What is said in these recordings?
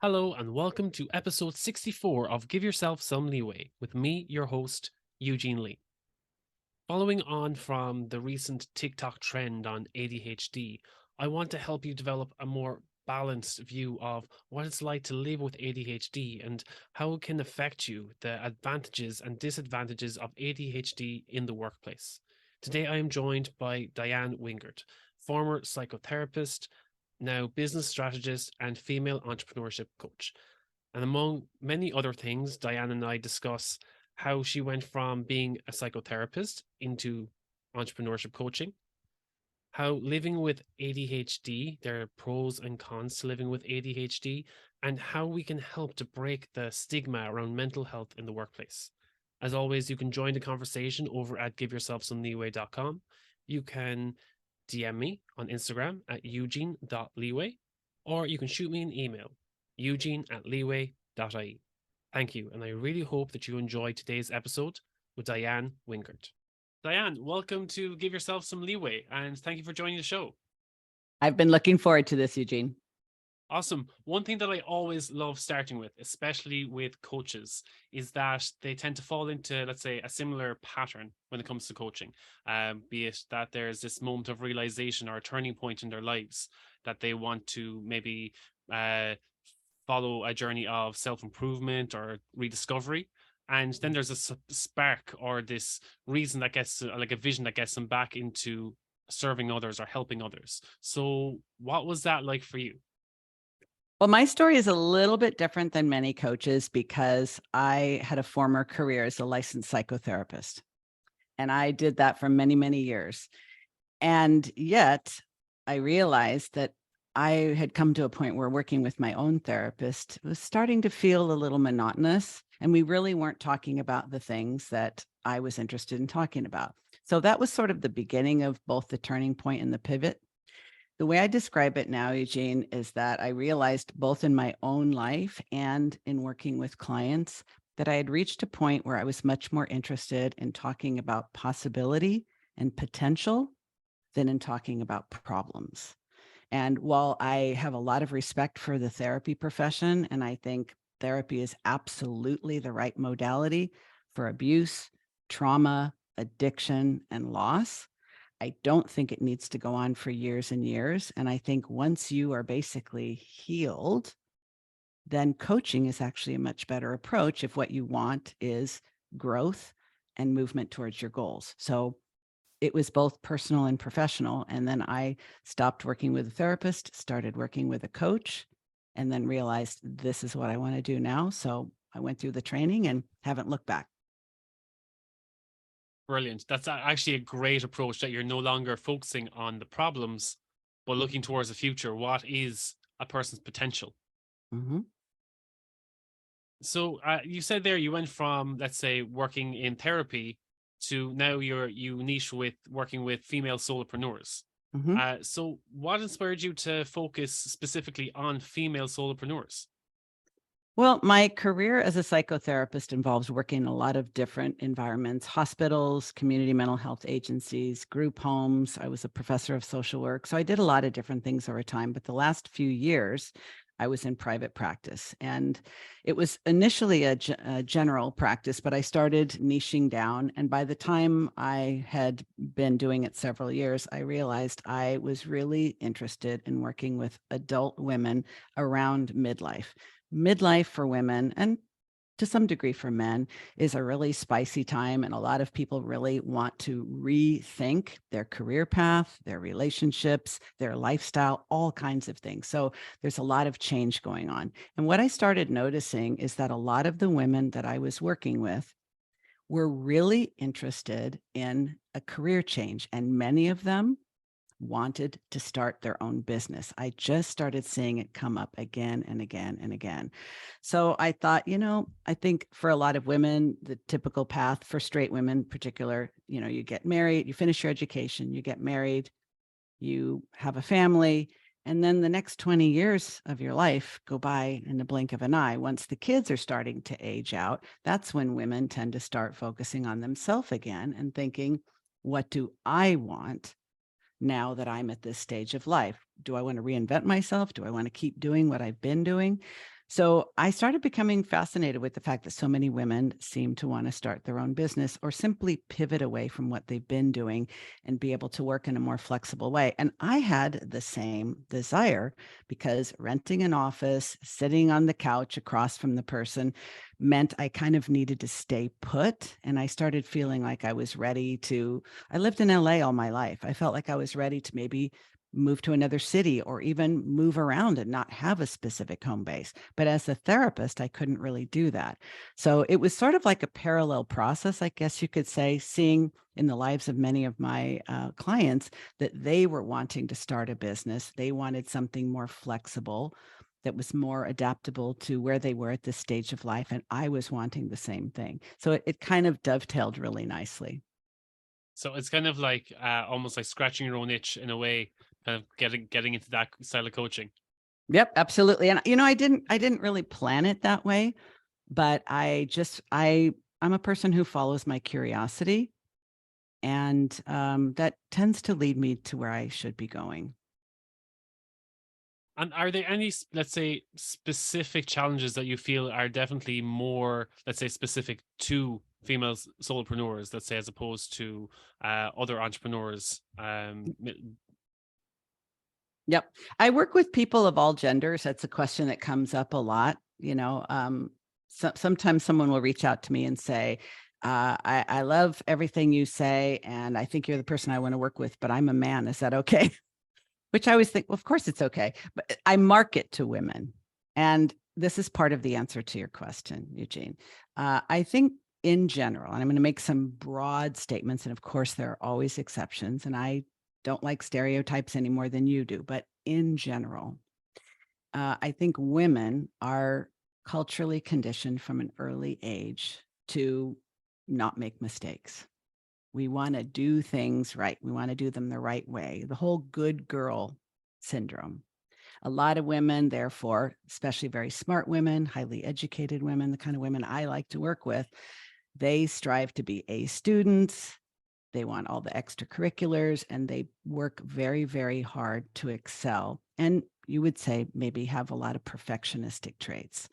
Hello, and welcome to episode 64 of Give Yourself Some Leeway with me, your host, Eugene Lee. Following on from the recent TikTok trend on ADHD, I want to help you develop a more balanced view of what it's like to live with ADHD and how it can affect you, the advantages and disadvantages of ADHD in the workplace. Today, I am joined by Diann Wingert, former psychotherapist, now business strategist and female entrepreneurship coach. And among many other things, Diann and I discuss how she went from being a psychotherapist into entrepreneurship coaching, how living with ADHD, there are pros and cons to living with ADHD, and how we can help to break the stigma around mental health in the workplace. As always, you can join the conversation over at giveyourselfsomeleeway.com. You can DM me on Instagram at eugene.leeway, or you can shoot me an email, eugene@leeway.ie. Thank you, and I really hope that you enjoy today's episode with Diann Wingert. Diann, welcome to Give Yourself Some Leeway, and thank you for joining the show. I've been looking forward to this, Eugene. Awesome. One thing that I always love starting with, especially with coaches, is that they tend to fall into, let's say, a similar pattern when it comes to coaching. Be it that there's this moment of realization or a turning point in their lives that they want to maybe follow a journey of self-improvement or rediscovery. And then there's a spark or this reason that gets, like a vision that gets them back into serving others or helping others. So what was that like for you? Well, my story is a little bit different than many coaches because I had a former career as a licensed psychotherapist. And I did that for many, many years. And yet I realized that I had come to a point where working with my own therapist was starting to feel a little monotonous. And we really weren't talking about the things that I was interested in talking about. So that was sort of the beginning of both the turning point and the pivot. The way I describe it now, Eugene, is that I realized both in my own life and in working with clients that I had reached a point where I was much more interested in talking about possibility and potential than in talking about problems. And while I have a lot of respect for the therapy profession, and I think therapy is absolutely the right modality for abuse, trauma, addiction, and loss, I don't think it needs to go on for years and years. And I think once you are basically healed, then coaching is actually a much better approach if what you want is growth and movement towards your goals. So it was both personal and professional. And then I stopped working with a therapist, started working with a coach, and then realized this is what I want to do now. So I went through the training and haven't looked back. Brilliant. That's actually a great approach, that you're no longer focusing on the problems, but looking towards the future. What is a person's potential? Mm-hmm. So you said there you went from, let's say, working in therapy to now you niche with working with female solopreneurs. Mm-hmm. So what inspired you to focus specifically on female solopreneurs? Well, my career as a psychotherapist involves working in a lot of different environments: hospitals, community mental health agencies, group homes. I was a professor of social work. So I did a lot of different things over time. But the last few years, I was in private practice. And it was initially a general practice, but I started niching down. And by the time I had been doing it several years, I realized I was really interested in working with adult women around midlife. Midlife for women, and to some degree for men, is a really spicy time. And a lot of people really want to rethink their career path, their relationships, their lifestyle, all kinds of things. So there's a lot of change going on. And what I started noticing is that a lot of the women that I was working with were really interested in a career change. And many of them wanted to start their own business. I just started seeing it come up again and again and again. So I thought, I think for a lot of women, the typical path for straight women in particular, you get married, you finish your education, you get married, you have a family, and then the next 20 years of your life go by in the blink of an eye. Once the kids are starting to age out, that's when women tend to start focusing on themselves again and thinking, what do I want now that I'm at this stage of life? Do I want to reinvent myself? Do I want to keep doing what I've been doing? So I started becoming fascinated with the fact that so many women seem to want to start their own business or simply pivot away from what they've been doing and be able to work in a more flexible way. And I had the same desire because renting an office, sitting on the couch across from the person meant I kind of needed to stay put. And I started feeling like I was ready to, I lived in LA all my life. I felt like I was ready to maybe move to another city or even move around and not have a specific home base. But as a therapist, I couldn't really do that. So it was sort of like a parallel process, I guess you could say, seeing in the lives of many of my clients that they were wanting to start a business. They wanted something more flexible that was more adaptable to where they were at this stage of life. And I was wanting the same thing. So it kind of dovetailed really nicely. So it's kind of like almost like scratching your own itch in a way, kind of getting into that style of coaching. Yep, absolutely. And I didn't really plan it that way, but I'm a person who follows my curiosity, and that tends to lead me to where I should be going. And are there any, let's say, specific challenges that you feel are definitely more, let's say, specific to female solopreneurs, let's say, as opposed to other entrepreneurs? Yep. I work with people of all genders. That's a question that comes up a lot. Sometimes someone will reach out to me and say, I love everything you say, and I think you're the person I want to work with, but I'm a man. Is that okay? Which I always think, well, of course it's okay. But I market to women. And this is part of the answer to your question, Eugene. I think in general, and I'm going to make some broad statements, and of course there are always exceptions, and I don't like stereotypes any more than you do, but in general, I think women are culturally conditioned from an early age to not make mistakes. We want to do things right. We want to do them the right way. The whole good girl syndrome. A lot of women, therefore, especially very smart women, highly educated women, the kind of women I like to work with, they strive to be A students. They want all the extracurriculars, and they work very, very hard to excel. And you would say maybe have a lot of perfectionistic traits.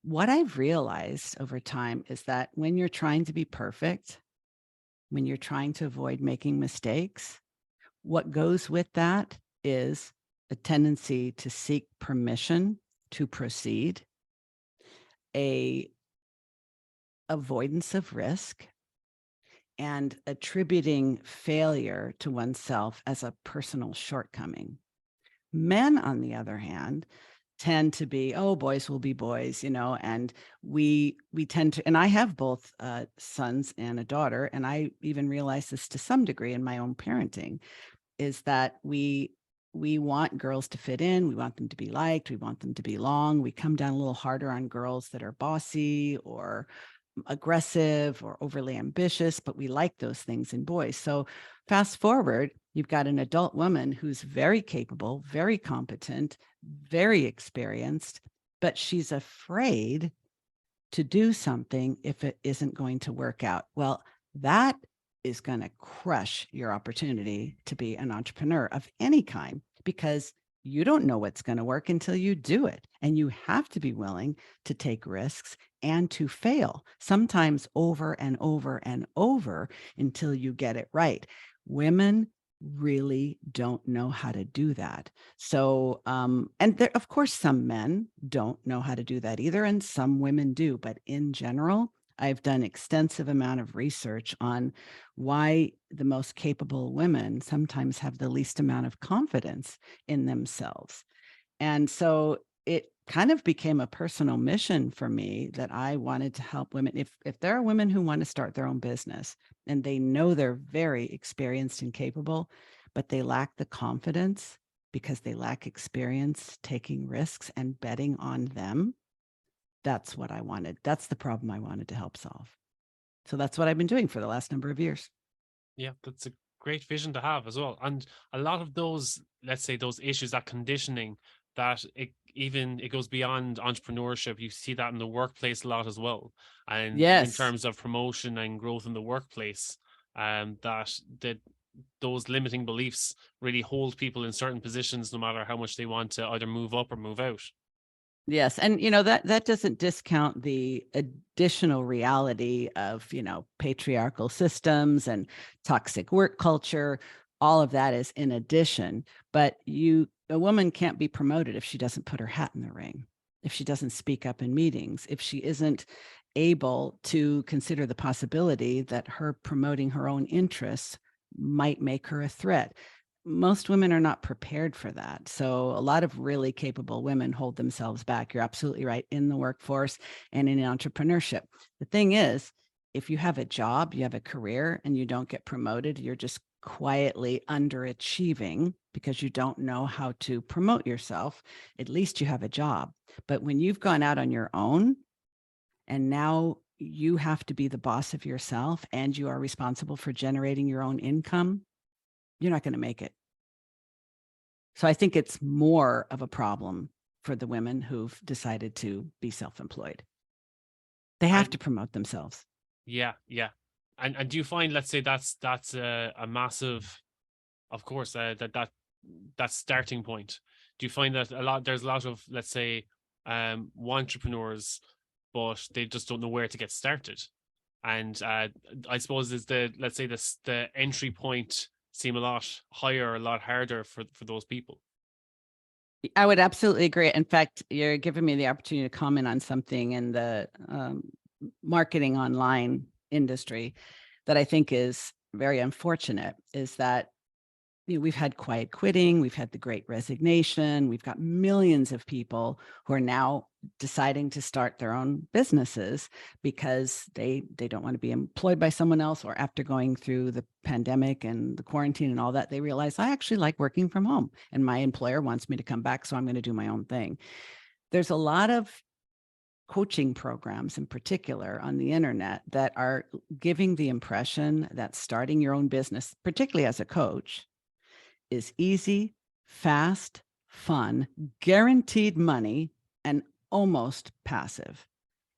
What I've realized over time is that when you're trying to be perfect, when you're trying to avoid making mistakes, what goes with that is a tendency to seek permission to proceed, a avoidance of risk, and attributing failure to oneself as a personal shortcoming. Men, on the other hand, tend to be, oh, boys will be boys, and we tend to, and I have both sons and a daughter, and I even realize this to some degree in my own parenting, is that we want girls to fit in, we want them to be liked, we want them to belong. We come down a little harder on girls that are bossy or aggressive or overly ambitious, but we like those things in boys. So fast forward, you've got an adult woman who's very capable, very competent, very experienced, but she's afraid to do something if it isn't going to work out. Well, that is going to crush your opportunity to be an entrepreneur of any kind, because you don't know what's going to work until you do it. And you have to be willing to take risks and to fail, sometimes over and over and over until you get it right. Women really don't know how to do that. So, and there, of course, some men don't know how to do that either, and some women do. But in general, I've done extensive amount of research on why the most capable women sometimes have the least amount of confidence in themselves. And so it kind of became a personal mission for me that I wanted to help women. If there are women who want to start their own business and they know they're very experienced and capable, but they lack the confidence because they lack experience taking risks and betting on them, that's what I wanted. That's the problem I wanted to help solve. So that's what I've been doing for the last number of years. Yeah, that's a great vision to have as well. And a lot of those, let's say, those issues, that conditioning, that it goes beyond entrepreneurship. You see that in the workplace a lot as well. And in Yes. terms of promotion and growth in the workplace, that those limiting beliefs really hold people in certain positions, no matter how much they want to either move up or move out. Yes. And, that doesn't discount the additional reality of, patriarchal systems and toxic work culture. All of that is in addition. But a woman can't be promoted if she doesn't put her hat in the ring, if she doesn't speak up in meetings, if she isn't able to consider the possibility that her promoting her own interests might make her a threat. Most women are not prepared for that. So a lot of really capable women hold themselves back. You're absolutely right, in the workforce and in entrepreneurship. The thing is, if you have a job, you have a career, and you don't get promoted, you're just quietly underachieving because you don't know how to promote yourself. At least you have a job. But when you've gone out on your own and now you have to be the boss of yourself and you are responsible for generating your own income, you're not going to make it. So I think it's more of a problem for the women who've decided to be self-employed. They have to promote themselves. Yeah, yeah. And do you find, let's say that's a massive, of course, that starting point. Do you find that there's a lot of, let's say, entrepreneurs, but they just don't know where to get started? And I suppose let's say the entry point seem a lot higher, a lot harder for those people. I would absolutely agree. In fact, you're giving me the opportunity to comment on something in the marketing online industry that I think is very unfortunate, is that we've had quiet quitting, we've had the great resignation, we've got millions of people who are now deciding to start their own businesses because they don't want to be employed by someone else, or after going through the pandemic and the quarantine and all that, they realize I actually like working from home and my employer wants me to come back, so I'm going to do my own thing. There's a lot of coaching programs in particular on the internet that are giving the impression that starting your own business, particularly as a coach, is easy, fast, fun, guaranteed money, and almost passive.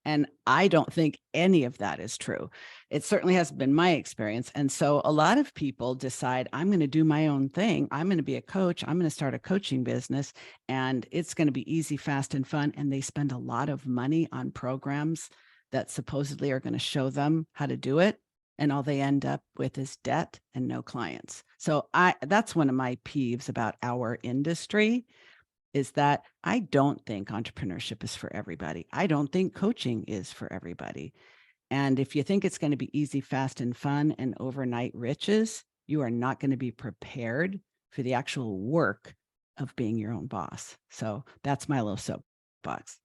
And I don't think any of that is true. It certainly hasn't been my experience. And so a lot of people decide, I'm going to do my own thing. I'm going to be a coach. I'm going to start a coaching business, and it's going to be easy, fast, and fun. And they spend a lot of money on programs that supposedly are going to show them how to do it. And all they end up with is debt and no clients. So that's one of my peeves about our industry, is that I don't think entrepreneurship is for everybody. I don't think coaching is for everybody. And if you think it's going to be easy, fast, and fun and overnight riches, you are not going to be prepared for the actual work of being your own boss. So that's my little soapbox.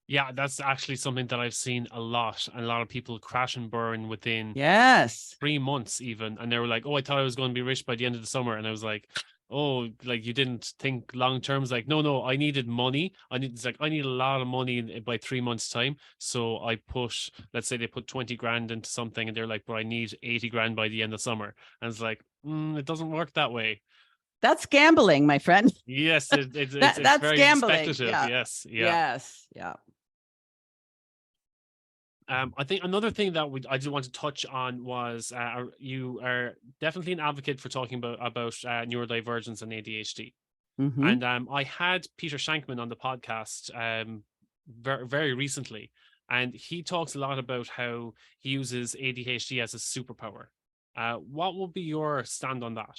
Yeah, that's actually something that I've seen a lot. A lot of people crash and burn within 3 months even. And they were like, oh, I thought I was going to be rich by the end of the summer. And I was like, oh, like you didn't think long term. Like, no, I needed money. I need a lot of money by 3 months time. So let's say they put 20 grand into something and they're like, but I need 80 grand by the end of summer. And it's like, it doesn't work that way. That's gambling, my friend. Yes, it's that's very gambling. speculative. Yeah. Yes. Yeah. I think another thing that I just want to touch on was you are definitely an advocate for talking about neurodivergence and ADHD. Mm-hmm. And I had Peter Shankman on the podcast very, very recently, and he talks a lot about how he uses ADHD as a superpower. What will be your stand on that?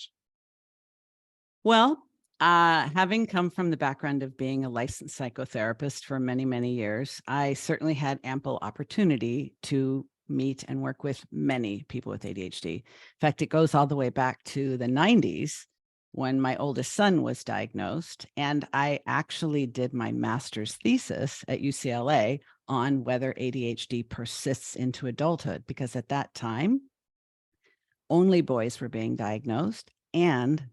Well, having come from the background of being a licensed psychotherapist for many, many years, I certainly had ample opportunity to meet and work with many people with ADHD. In fact, it goes all the way back to the 90s when my oldest son was diagnosed. And I actually did my master's thesis at UCLA on whether ADHD persists into adulthood, because at that time, only boys were being diagnosed, and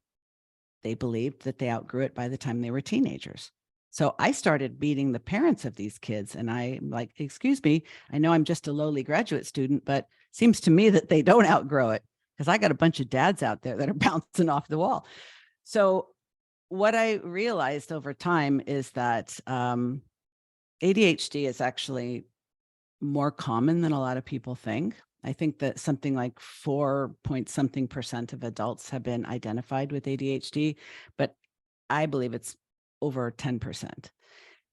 they believed that they outgrew it by the time they were teenagers. So I started meeting the parents of these kids, and I'm like, excuse me, I know I'm just a lowly graduate student, but seems to me that they don't outgrow it, because I got a bunch of dads out there that are bouncing off the wall. So what I realized over time is that ADHD is actually more common than a lot of people think. I think that something like 4% of adults have been identified with ADHD, but I believe it's over 10%.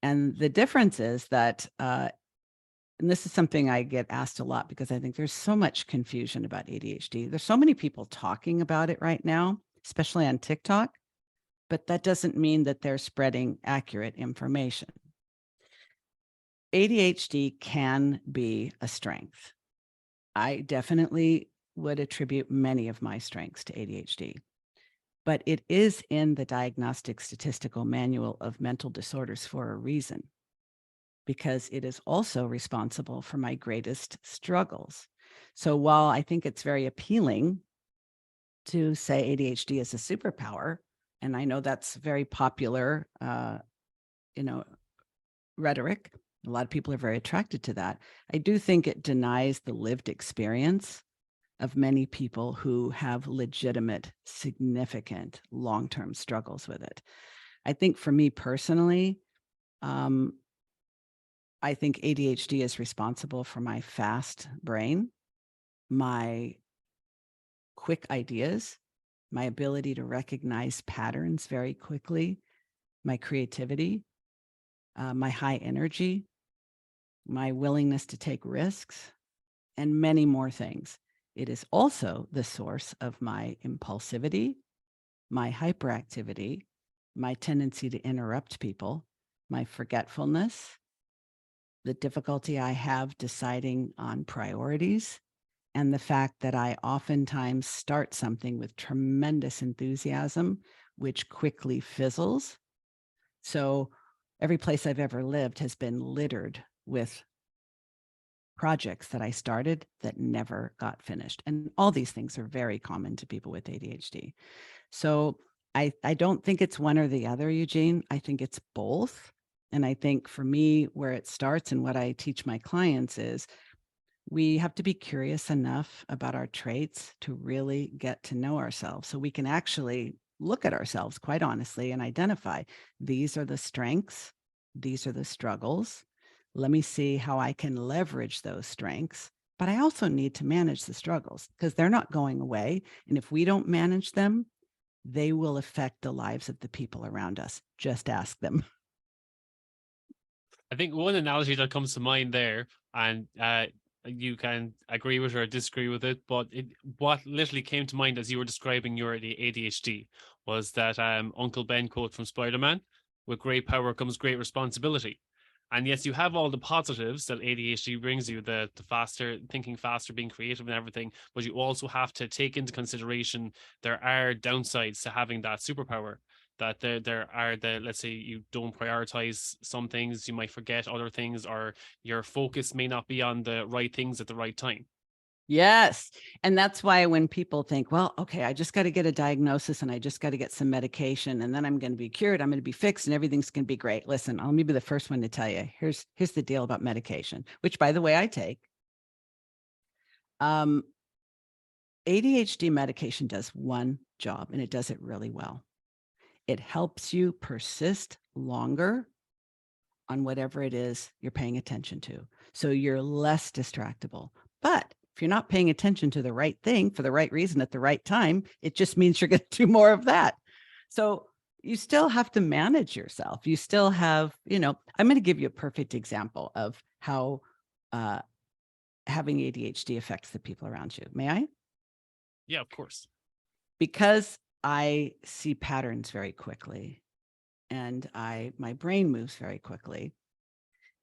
And the difference is that, and this is something I get asked a lot because I think there's so much confusion about ADHD. There's so many people talking about it right now, especially on TikTok, but that doesn't mean that they're spreading accurate information. ADHD can be a strength. I definitely would attribute many of my strengths to ADHD, but it is in the Diagnostic Statistical Manual of Mental Disorders for a reason, because it is also responsible for my greatest struggles. So while I think it's very appealing to say ADHD is a superpower, and I know that's very popular, rhetoric, a lot of people are very attracted to that. I do think it denies the lived experience of many people who have legitimate, significant, long-term struggles with it. I think for me personally, I think ADHD is responsible for my fast brain, my quick ideas, my ability to recognize patterns very quickly, my creativity, my high energy, my willingness to take risks, and many more things. It is also the source of my impulsivity, my hyperactivity, my tendency to interrupt people, my forgetfulness, the difficulty I have deciding on priorities, and the fact that I oftentimes start something with tremendous enthusiasm, which quickly fizzles. So every place I've ever lived has been littered with projects that I started that never got finished. And all these things are very common to people with ADHD. So I don't think it's one or the other, Eugene. I think it's both. And I think for me, where it starts and what I teach my clients is we have to be curious enough about our traits to really get to know ourselves so we can actually look at ourselves quite honestly and identify these are the strengths, these are the struggles. Let me see how I can leverage those strengths. But I also need to manage the struggles because they're not going away. And if we don't manage them, they will affect the lives of the people around us. Just ask them. I think one analogy that comes to mind there, and you can agree with it or disagree with it, but what literally came to mind as you were describing your ADHD was that Uncle Ben quote from Spider-Man: "With great power comes great responsibility." And yes, you have all the positives that ADHD brings you, the faster thinking, faster being creative and everything, but you also have to take into consideration there are downsides to having that superpower. That there are the, let's say you don't prioritize some things, you might forget other things, or your focus may not be on the right things at the right time. Yes. And that's why when people think, well, okay, I just got to get a diagnosis and I just got to get some medication and then I'm going to be cured, I'm going to be fixed and everything's going to be great. Listen, let me be the first one to tell you, here's the deal about medication, which by the way, I take. ADHD medication does one job and it does it really well. It helps you persist longer on whatever it is you're paying attention to. So you're less distractible. But if you're not paying attention to the right thing for the right reason at the right time, it just means you're going to do more of that. So you still have to manage yourself. You still have, I'm going to give you a perfect example of how having ADHD affects the people around you. May I? Yeah, of course. Because I see patterns very quickly and my brain moves very quickly.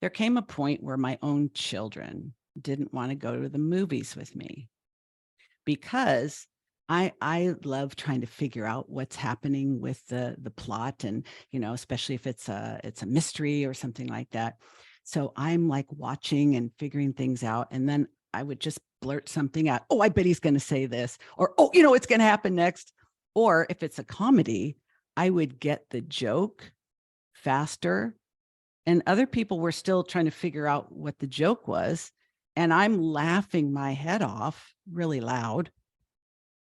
There came a point where my own children didn't want to go to the movies with me because I love trying to figure out what's happening with the plot, and especially if it's a mystery or something like that. So I'm like watching and figuring things out, and then I would just blurt something out. Oh, I bet he's going to say this, or oh, it's going to happen next. Or if it's a comedy, I would get the joke faster, and other people were still trying to figure out what the joke was. And I'm laughing my head off really loud.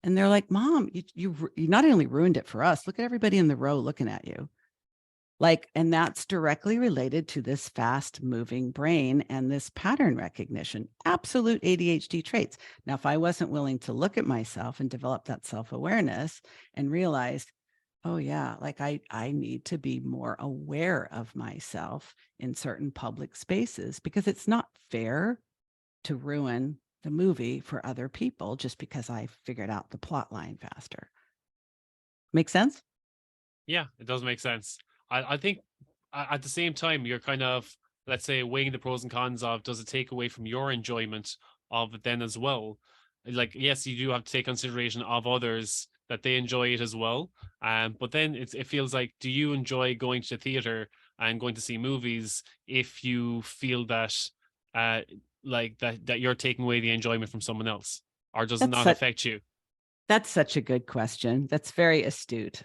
And they're like, Mom, you not only ruined it for us, look at everybody in the row looking at you. And that's directly related to this fast moving brain and this pattern recognition, absolute ADHD traits. Now, if I wasn't willing to look at myself and develop that self-awareness and realize, Oh yeah. Like I need to be more aware of myself in certain public spaces because it's not fair to ruin the movie for other people just because I figured out the plot line faster. Make sense? Yeah, it does make sense. I think at the same time, you're kind of, let's say, weighing the pros and cons of, does it take away from your enjoyment of it then as well? Like, yes, you do have to take consideration of others that they enjoy it as well. But then it feels like, do you enjoy going to the theater and going to see movies if you feel that, uh, like that you're taking away the enjoyment from someone else, or does it That's not such affect you? that's such a good question. That's very astute.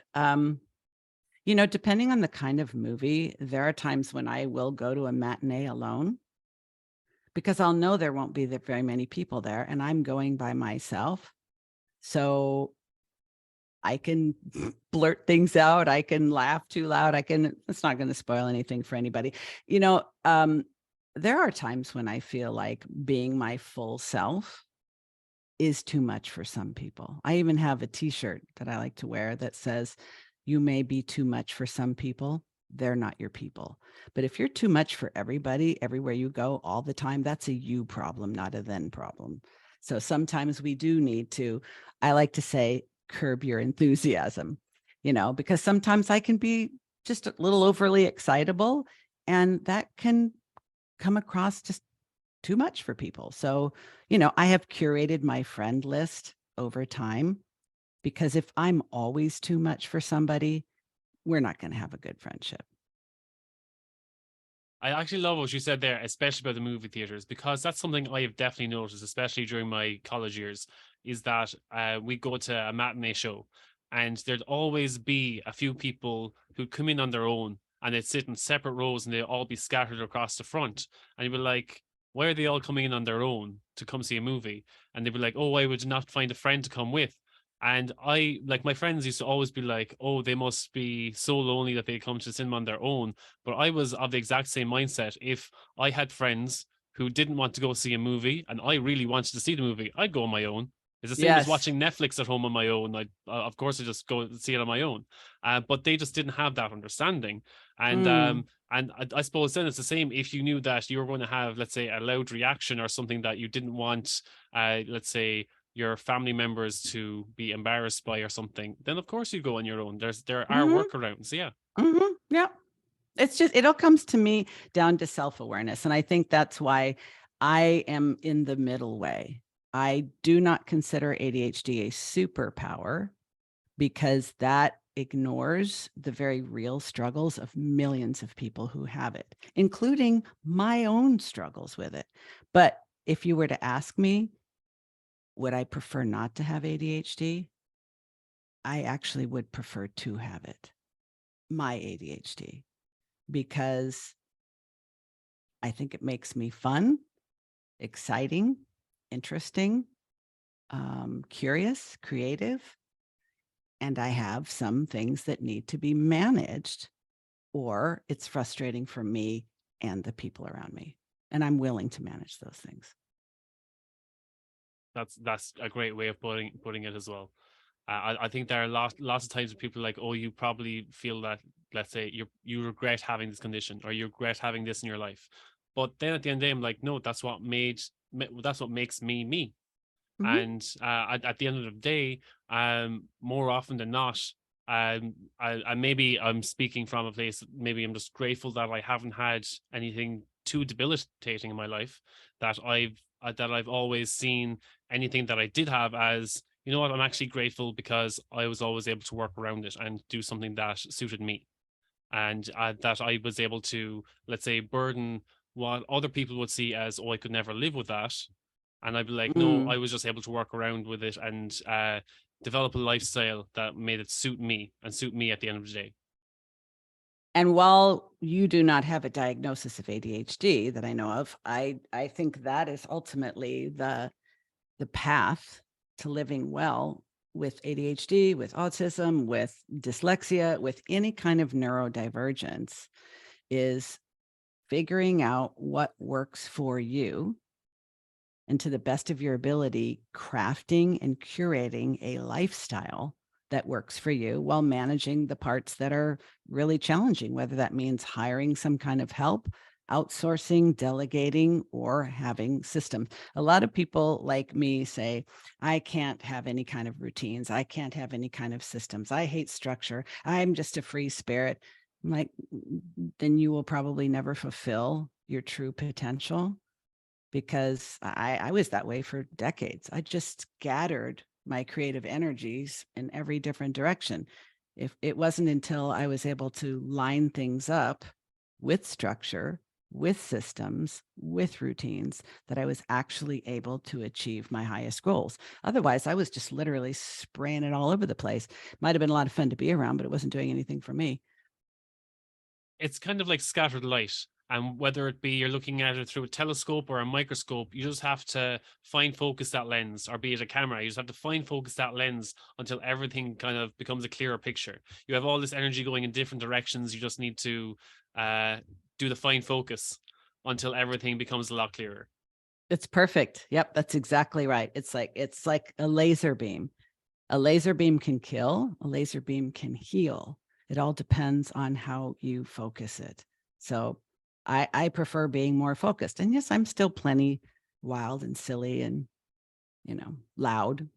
Depending on the kind of movie, there are times when I will go to a matinee alone because I'll know there won't be very many people there and I'm going by myself. So I can blurt things out. I can laugh too loud. It's not going to spoil anything for anybody. You know, um, there are times when I feel like being my full self is too much for some people. I even have a t-shirt that I like to wear that says, "You may be too much for some people. They're not your people." But if you're too much for everybody, everywhere you go all the time, that's a you problem, not a them problem. So sometimes we do need to, I like to say, curb your enthusiasm, because sometimes I can be just a little overly excitable and that can come across just too much for people. So, I have curated my friend list over time because if I'm always too much for somebody, we're not going to have a good friendship. I actually love what you said there, especially about the movie theaters, because that's something I have definitely noticed, especially during my college years, is that we go to a matinee show and there'd always be a few people who come in on their own and they'd sit in separate rows and they'd all be scattered across the front. And you'd be like, why are they all coming in on their own to come see a movie? And they'd be like, oh, I would not find a friend to come with. And like, my friends used to always be like, oh, they must be so lonely that they come to the cinema on their own. But I was of the exact same mindset. If I had friends who didn't want to go see a movie and I really wanted to see the movie, I'd go on my own. It's the same as Yes. watching Netflix at home on my own. Of course, I just go see it on my own. But they just didn't have that understanding. And Mm. I suppose then it's the same if you knew that you were going to have, let's say, a loud reaction or something that you didn't want, let's say, your family members to be embarrassed by or something, then of course you go on your own. There are Hmm. workarounds. Yeah. Yeah. It all comes to me down to self-awareness. And I think that's why I am in the middle way. I do not consider ADHD a superpower because that ignores the very real struggles of millions of people who have it, including my own struggles with it. But if you were to ask me, would I prefer not to have ADHD? I actually would prefer to have it, my ADHD, because I think it makes me fun, exciting, interesting, curious, creative. And I have some things that need to be managed, or it's frustrating for me and the people around me. And I'm willing to manage those things. That's a great way of putting it as well. I think there are lots of times when people are like, oh, you probably feel that, let's say, you regret having this condition or you regret having this in your life, but then at the end of the day, I'm like, no, that's what makes me me. Mhm. And at the end of the day, more often than not, I maybe I'm speaking from a place. Maybe I'm just grateful that I haven't had anything too debilitating in my life. That I've always seen anything that I did have as, you know what, I'm actually grateful because I was always able to work around it and do something that suited me, and that I was able to, let's say, burden what other people would see as, oh, I could never live with that. And I'd be like, no, Mm. I was just able to work around with it and develop a lifestyle that made it suit me and suit me at the end of the day. And while you do not have a diagnosis of ADHD that I know of, I think that is ultimately the path to living well with ADHD, with autism, with dyslexia, with any kind of neurodivergence is figuring out what works for you and to the best of your ability, crafting and curating a lifestyle that works for you while managing the parts that are really challenging, whether that means hiring some kind of help, outsourcing, delegating, or having systems. A lot of people like me say, I can't have any kind of routines. I can't have any kind of systems. I hate structure. I'm just a free spirit. I'm like, then you will probably never fulfill your true potential, because I was that way for decades. I just scattered my creative energies in every different direction. If it wasn't until I was able to line things up with structure, with systems, with routines, that I was actually able to achieve my highest goals. Otherwise, I was just literally spraying it all over the place. Might have been a lot of fun to be around, but it wasn't doing anything for me. It's kind of like scattered light. And whether it be you're looking at it through a telescope or a microscope, you just have to fine focus that lens, or be it a camera, you just have to fine focus that lens until everything kind of becomes a clearer picture. You have all this energy going in different directions. You just need to do the fine focus until everything becomes a lot clearer. It's perfect. Yep, that's exactly right. It's like a laser beam. A laser beam can kill, a laser beam can heal. It all depends on how you focus it. So I prefer being more focused. And yes, I'm still plenty wild and silly and, loud.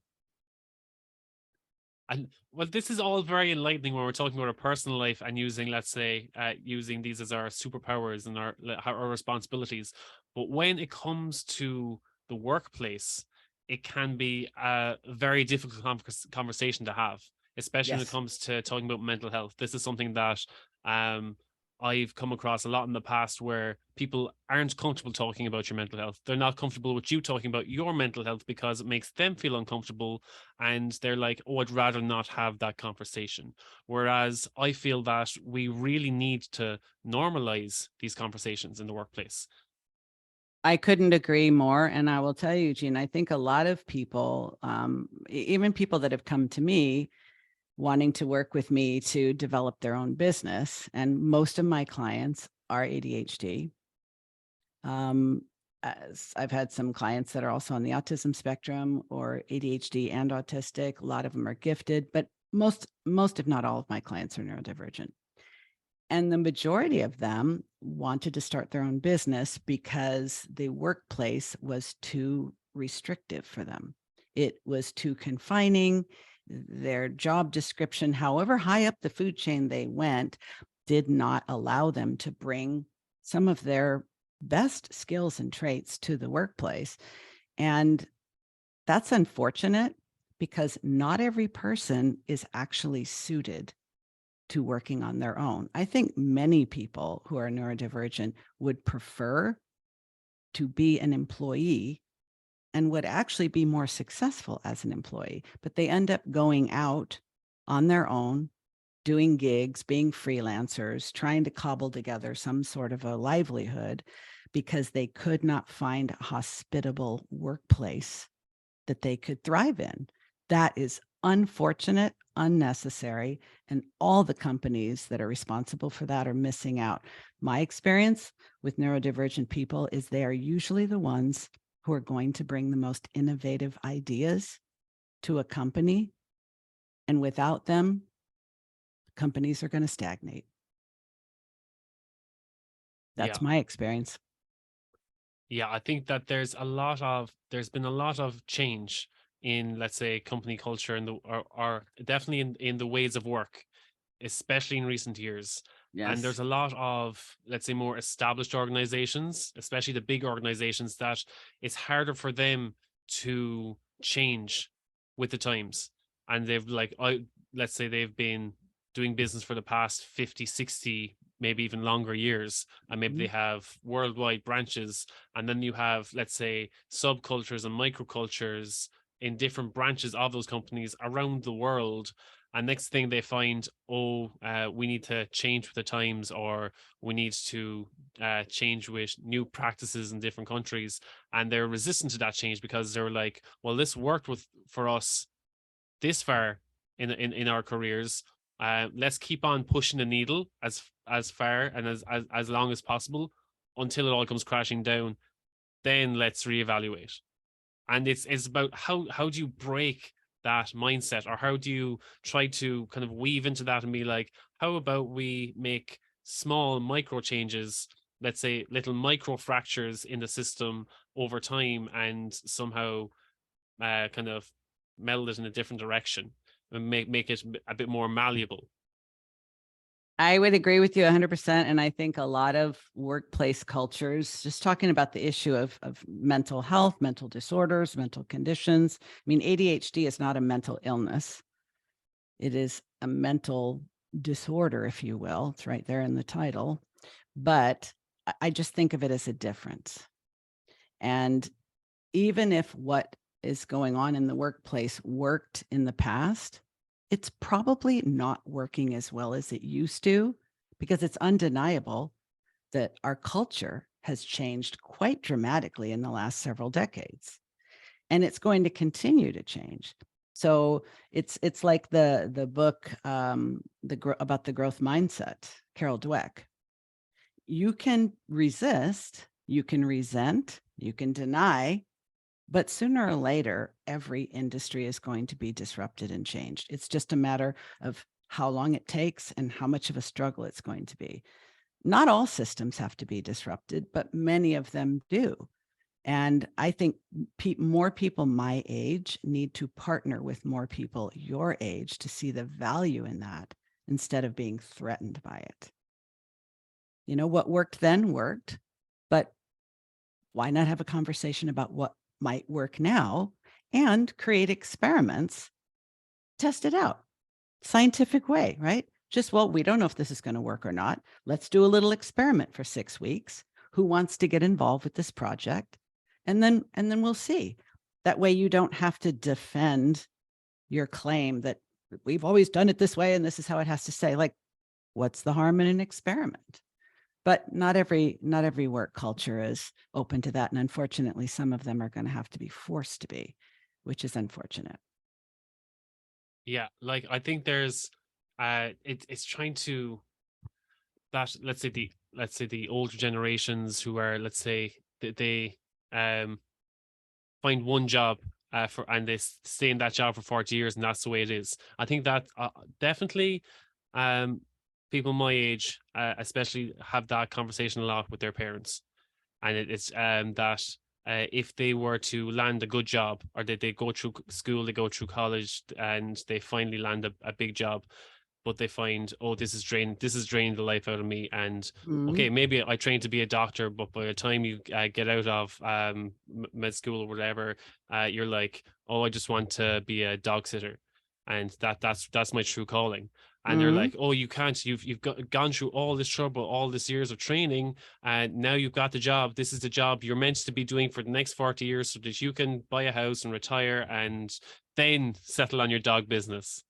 And well, this is all very enlightening when we're talking about our personal life and using, let's say, using these as our superpowers and our responsibilities. But when it comes to the workplace, it can be a very difficult conversation to have, especially when it Yes. comes to talking about mental health. This is something that um, I've come across a lot in the past, where people aren't comfortable talking about your mental health. They're not comfortable with you talking about your mental health because it makes them feel uncomfortable, and they're like, oh, I'd rather not have that conversation. Whereas I feel that we really need to normalize these conversations in the workplace. I couldn't agree more. And I will tell you, Gene, I think a lot of people, even people that have come to me wanting to work with me to develop their own business, and most of my clients are ADHD. As I've had some clients that are also on the autism spectrum, or ADHD and autistic. A lot of them are gifted, but most, if not all of my clients are neurodivergent. And the majority of them wanted to start their own business because the workplace was too restrictive for them. It was too confining. Their job description, however high up the food chain they went, did not allow them to bring some of their best skills and traits to the workplace. And that's unfortunate, because not every person is actually suited to working on their own. I think many people who are neurodivergent would prefer to be an employee and would actually be more successful as an employee, but they end up going out on their own, doing gigs, being freelancers, trying to cobble together some sort of a livelihood because they could not find a hospitable workplace that they could thrive in. That is unfortunate, unnecessary, and all the companies that are responsible for that are missing out. My experience with neurodivergent people is they are usually the ones who are going to bring the most innovative ideas to a company. And without them, companies are going to stagnate. Yeah. That's my experience. Yeah, I think that there's been a lot of change in, let's say, company culture, and or definitely in the ways of work, especially in recent years. And Yes. there's a lot of, let's say, more established organizations, especially the big organizations, that it's harder for them to change with the times. And they've let's say they've been doing business for the past 50, 60, maybe even longer years. And maybe they have worldwide branches. And then you have, let's say, subcultures and microcultures in different branches of those companies around the world. And next thing they find, we need to change with the times, or we need to change with new practices in different countries. And they're resistant to that change because they're like, well, this worked for us this far in our careers. Let's keep on pushing the needle as far and as long as possible until it all comes crashing down. Then let's reevaluate. And it's about how do you break that mindset, or how do you try to kind of weave into that and be like, how about we make small micro changes, let's say little micro fractures in the system over time, and somehow kind of meld it in a different direction and make it a bit more malleable? I would agree with you 100%. And I think a lot of workplace cultures, just talking about the issue of mental health, mental disorders, mental conditions. I mean, ADHD is not a mental illness. It is a mental disorder, if you will. It's right there in the title. But I just think of it as a difference. And even if what is going on in the workplace worked in the past, it's probably not working as well as it used to, because it's undeniable that our culture has changed quite dramatically in the last several decades, and it's going to continue to change. So it's like the book about the growth mindset, Carol Dweck. You can resist, you can resent, you can deny, but sooner or later, every industry is going to be disrupted and changed. It's just a matter of how long it takes and how much of a struggle it's going to be. Not all systems have to be disrupted, but many of them do. And I think more people my age need to partner with more people your age to see the value in that instead of being threatened by it. You know, what worked then worked, but why not have a conversation about what might work now and create experiments, test it out, scientific way, right? Just, well, we don't know if this is going to work or not. Let's do a little experiment for 6 weeks. Who wants to get involved with this project? And then we'll see. That way you don't have to defend your claim that we've always done it this way and this is how it has to stay. Like, what's the harm in an experiment? But not every work culture is open to that. And unfortunately, some of them are going to have to be forced to be, which is unfortunate. Yeah, like I think there's it's trying to, that let's say the older generations who are, let's say they find one job for, and they stay in that job for 40 years and that's the way it is. I think that definitely people my age especially have that conversation a lot with their parents, and it's that if they were to land a good job, or they go through school, they go through college, and they finally land a big job, but they find, oh, this is drained the life out of me. And okay, maybe I trained to be a doctor, but by the time you get out of med school or whatever, you're like, oh, I just want to be a dog sitter, and that's my true calling. And they're like, oh, you can't, you've gone through all this trouble, all this years of training, and now you've got the job. This is the job you're meant to be doing for the next 40 years so that you can buy a house and retire and then settle on your dog business.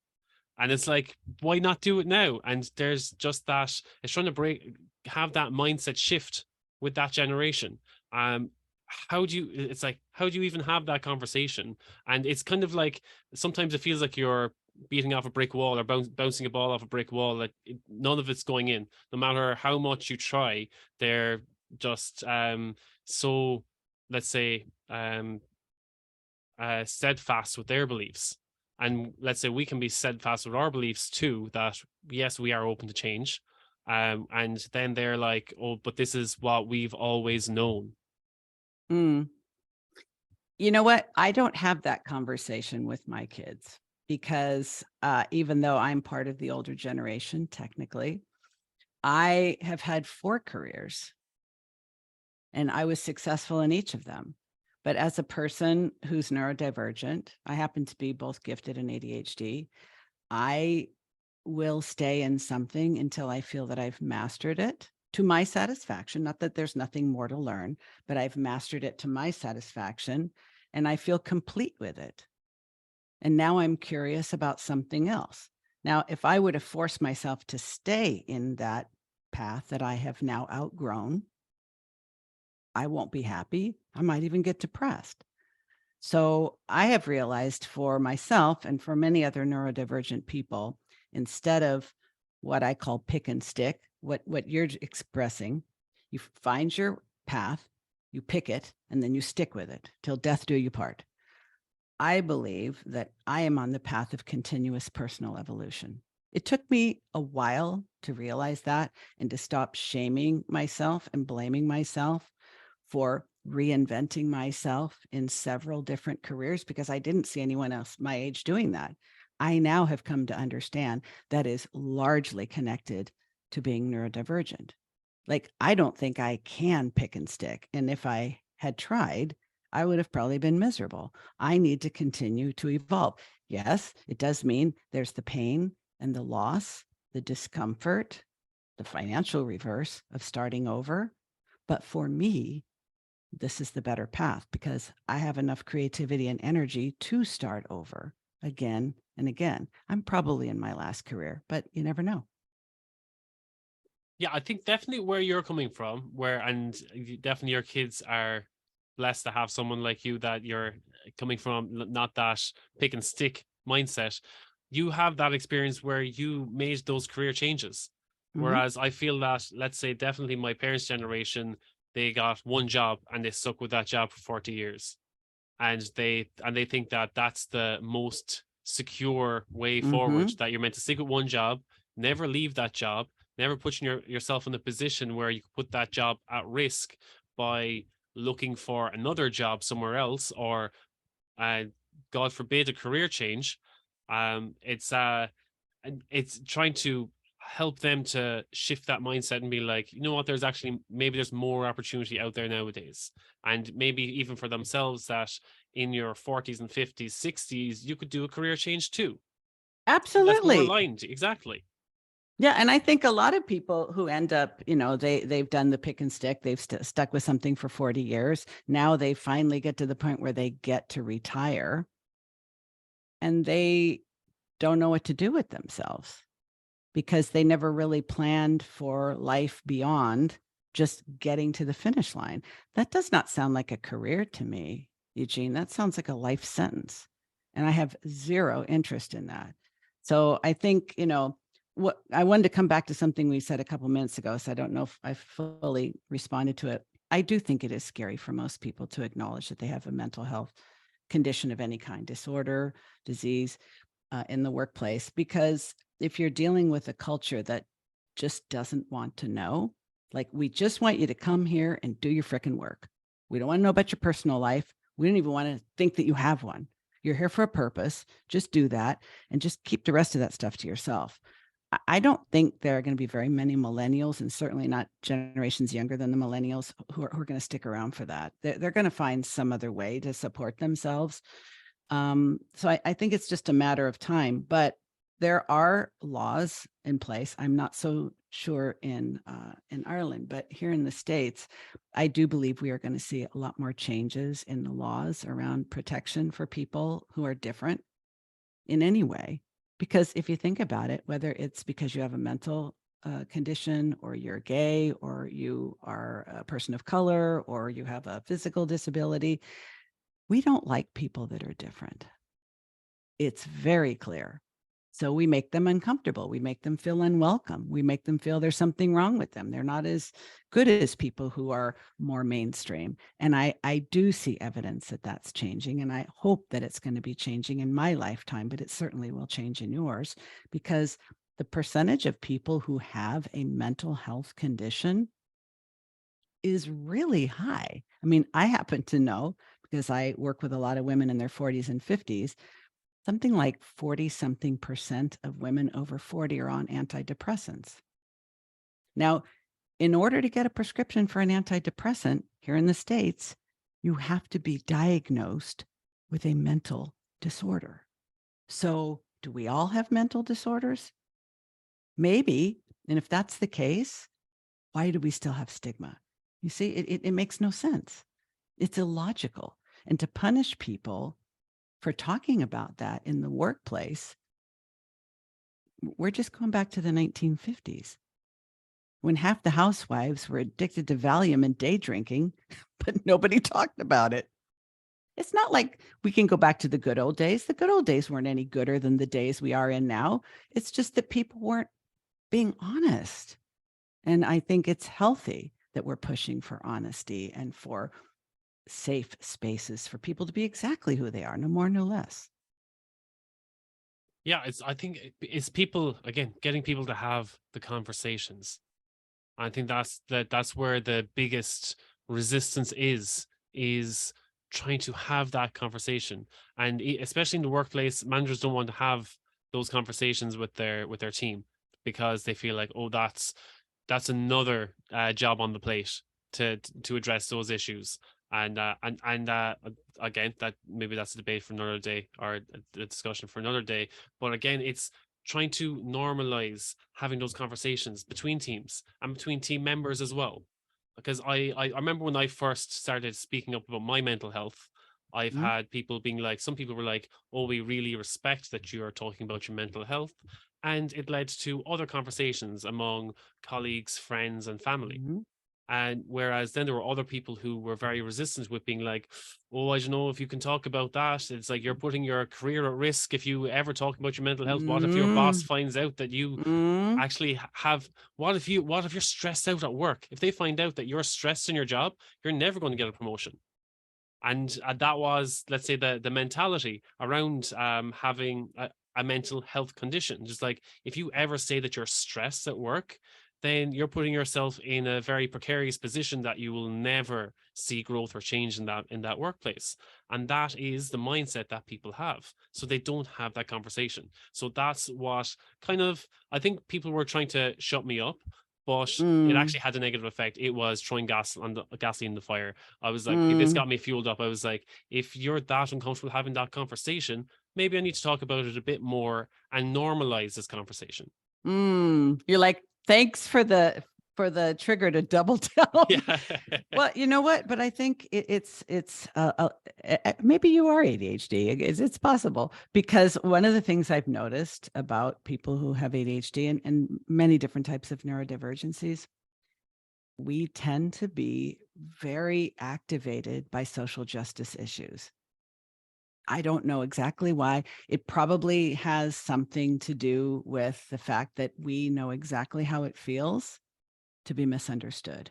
And it's like, why not do it now? And there's just that, it's trying to have that mindset shift with that generation. How do you even have that conversation? And it's kind of like, sometimes it feels like you're beating off a brick wall, or bouncing a ball off a brick wall, that none of it's going in. No matter how much you try, they're just so, let's say, steadfast with their beliefs. And let's say we can be steadfast with our beliefs too, that yes, we are open to change. And then they're like, oh, but this is what we've always known. You know what? I don't have that conversation with my kids, because even though I'm part of the older generation, technically, I have had 4 careers and I was successful in each of them. But as a person who's neurodivergent, I happen to be both gifted and ADHD. I will stay in something until I feel that I've mastered it to my satisfaction. Not that there's nothing more to learn, but I've mastered it to my satisfaction and I feel complete with it. And now I'm curious about something else. Now, if I would have forced myself to stay in that path that I have now outgrown, I won't be happy. I might even get depressed. So I have realized for myself and for many other neurodivergent people, instead of what I call pick and stick, what you're expressing, you find your path, you pick it, and then you stick with it till death do you part. I believe that I am on the path of continuous personal evolution. It took me a while to realize that and to stop shaming myself and blaming myself for reinventing myself in several different careers because I didn't see anyone else my age doing that. I now have come to understand that is largely connected to being neurodivergent. Like, I don't think I can pick and stick. And if I had tried, I would have probably been miserable. I need to continue to evolve. Yes, it does mean there's the pain and the loss, the discomfort, the financial reverse of starting over. But for me, this is the better path because I have enough creativity and energy to start over again and again. I'm probably in my last career, but you never know. Yeah, I think definitely where you're coming from, definitely your kids are blessed to have someone like you that you're coming from, not that pick and stick mindset. You have that experience where you made those career changes. Mm-hmm. Whereas I feel that, let's say, definitely my parents' generation, they got one job and they stuck with that job for 40 years. And they think that that's the most secure way forward, Mm-hmm. that you're meant to stick with one job, never leave that job, never putting yourself in a position where you could put that job at risk by looking for another job somewhere else, or uh, God forbid, a career change. It's trying to help them to shift that mindset and be like, you know what, there's actually, maybe there's more opportunity out there nowadays. And maybe even for themselves, that in your 40s and 50s, 60s, you could do a career change too. That's more Absolutely. aligned. Exactly. Yeah, and I think a lot of people who end up, they've done the pick and stick, they've stuck with something for 40 years. Now they finally get to the point where they get to retire and they don't know what to do with themselves because they never really planned for life beyond just getting to the finish line. That does not sound like a career to me, Eugene. That sounds like a life sentence. And I have zero interest in that. So I think, what I wanted to come back to something we said a couple minutes ago. So I don't know if I fully responded to it. I do think it is scary for most people to acknowledge that they have a mental health condition of any kind, disorder, disease, in the workplace, because if you're dealing with a culture that just doesn't want to know, like, we just want you to come here and do your freaking work. We don't want to know about your personal life. We don't even want to think that you have one. You're here for a purpose. Just do that and just keep the rest of that stuff to yourself. I don't think there are going to be very many millennials, and certainly not generations younger than the millennials, who are going to stick around for that. They're going to find some other way to support themselves. So I think it's just a matter of time, but there are laws in place. I'm not so sure in Ireland, but here in the States, I do believe we are going to see a lot more changes in the laws around protection for people who are different in any way. Because if you think about it, whether it's because you have a mental condition, or you're gay, or you are a person of color, or you have a physical disability, we don't like people that are different. It's very clear. So we make them uncomfortable. We make them feel unwelcome. We make them feel there's something wrong with them. They're not as good as people who are more mainstream. And I do see evidence that that's changing. And I hope that it's going to be changing in my lifetime, but it certainly will change in yours, because the percentage of people who have a mental health condition is really high. I mean, I happen to know, because I work with a lot of women in their 40s and 50s, something like 40 something percent of women over 40 are on antidepressants. Now, in order to get a prescription for an antidepressant here in the States, you have to be diagnosed with a mental disorder. So, do we all have mental disorders? Maybe. And if that's the case, why do we still have stigma? You see, it makes no sense. It's illogical. And to punish people for talking about that in the workplace, we're just going back to the 1950s, when half the housewives were addicted to Valium and day drinking, but nobody talked about it. It's not like we can go back to the good old days. The good old days weren't any gooder than the days we are in now. It's just that people weren't being honest. And I think it's healthy that we're pushing for honesty and for safe spaces for people to be exactly who they are, no more, no less. Yeah, I think it's people, again, getting people to have the conversations. I think that's where the biggest resistance is trying to have that conversation. And especially in the workplace, managers don't want to have those conversations with their team because they feel like, oh, that's another job on the plate to address those issues. And again, that maybe that's a debate for another day, or a discussion for another day. But again, it's trying to normalize having those conversations between teams and between team members as well. Because I remember when I first started speaking up about my mental health, I've Mhm. had people being like, some people were like, oh, we really respect that you are talking about your mental health. And it led to other conversations among colleagues, friends, and family. Mhm. And whereas then there were other people who were very resistant with being like, oh, I don't know if you can talk about that. It's like you're putting your career at risk if you ever talk about your mental health. What if your boss Mm. finds out that you Mm. actually have, what if you're stressed out at work? If they find out that you're stressed in your job, you're never going to get a promotion. And that was, let's say, the mentality around having a mental health condition. Just like, if you ever say that you're stressed at work, then you're putting yourself in a very precarious position that you will never see growth or change in that workplace. And that is the mindset that people have, so they don't have that conversation. So that's what kind of, I think people were trying to shut me up, but it Mm. actually had a negative effect. It was throwing gasoline in the fire. I was like, this Mm. got me fueled up. I was like, if you're that uncomfortable having that conversation, maybe I need to talk about it a bit more and normalize this conversation. Mm. You're like, thanks for the trigger to double down. Yeah. Well, you know what? But I think maybe you are ADHD. It's possible, because one of the things I've noticed about people who have ADHD and many different types of neurodivergencies, we tend to be very activated by social justice issues. I don't know exactly why. It probably has something to do with the fact that we know exactly how it feels to be misunderstood.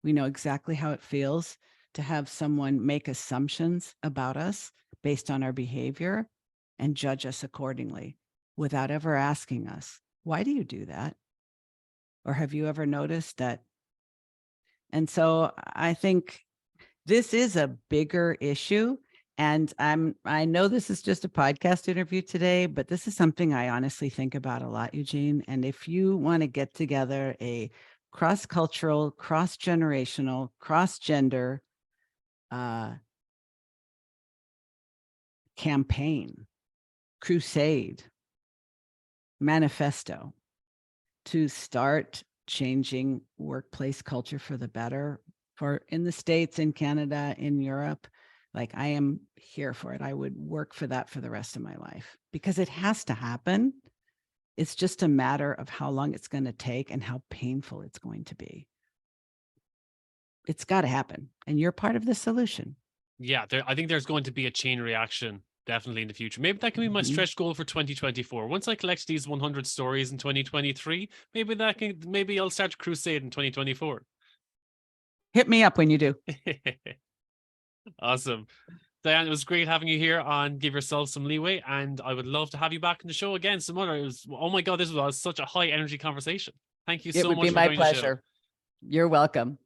We know exactly how it feels to have someone make assumptions about us based on our behavior and judge us accordingly without ever asking us, why do you do that? Or have you ever noticed that? And so I think this is a bigger issue. And I know this is just a podcast interview today, but this is something I honestly think about a lot, Eugene. And if you want to get together a cross-cultural, cross-generational, cross-gender campaign, crusade, manifesto to start changing workplace culture for the better, for in the States, in Canada, in Europe, like, I am here for it. I would work for that for the rest of my life, because it has to happen. It's just a matter of how long it's going to take and how painful it's going to be. It's got to happen. And you're part of the solution. Yeah, I think there's going to be a chain reaction definitely in the future. Maybe that can be my Mhm. stretch goal for 2024. Once I collect these 100 stories in 2023, maybe I'll start a crusade in 2024. Hit me up when you do. Awesome. Diann, it was great having you here on Give Yourself Some Leeway, and I would love to have you back in the show again some other. It was, oh my God, this was such a high energy conversation. Thank you It so would be much for my joining the show. pleasure. You're welcome.